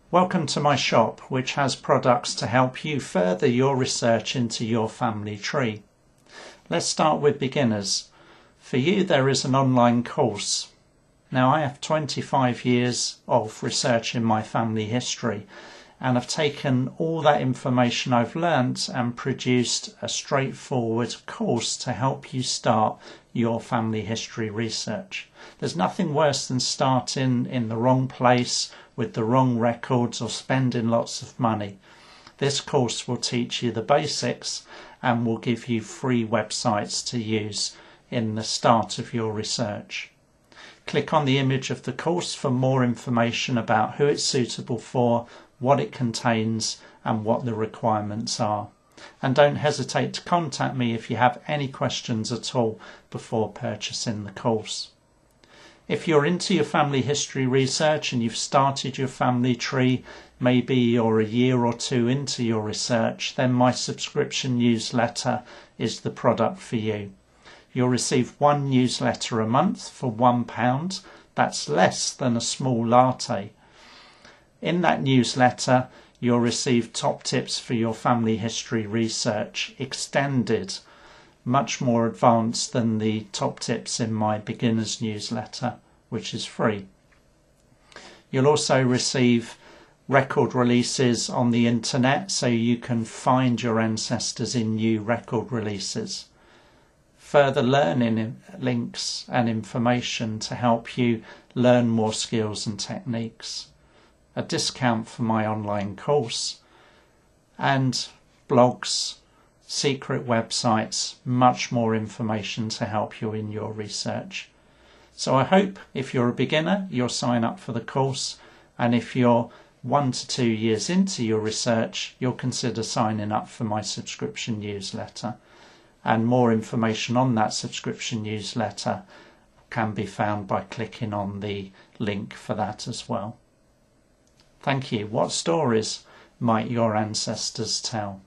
Welcome to my shop, which has products to help you further your research into your family tree. Let's start with beginners. For you, there is an online course. Now, I have 25 years of research in my family history, and I've taken all that information I've learnt and produced a straightforward course to help you start your family history research. There's nothing worse than starting in the wrong place with the wrong records or spending lots of money. This course will teach you the basics and will give you free websites to use in the start of your research. Click on the image of the course for more information about who it's suitable for, what it contains and what the requirements are. And don't hesitate to contact me if you have any questions at all before purchasing the course. If you're into your family history research and you've started your family tree, maybe you're a year or two into your research, then my subscription newsletter is the product for you. You'll receive one newsletter a month for £1. That's less than a small latte. In that newsletter, you'll receive top tips for your family history research, extended, much more advanced than the top tips in my beginner's newsletter, which is free. You'll also receive record releases on the internet so you can find your ancestors in new record releases. Further learning links and information to help you learn more skills and techniques. A discount for my online course, and blogs, secret websites, much more information to help you in your research. So I hope if you're a beginner, you'll sign up for the course, and if you're 1 to 2 years into your research, you'll consider signing up for my subscription newsletter. And more information on that subscription newsletter can be found by clicking on the link for that as well. Thank you. What stories might your ancestors tell?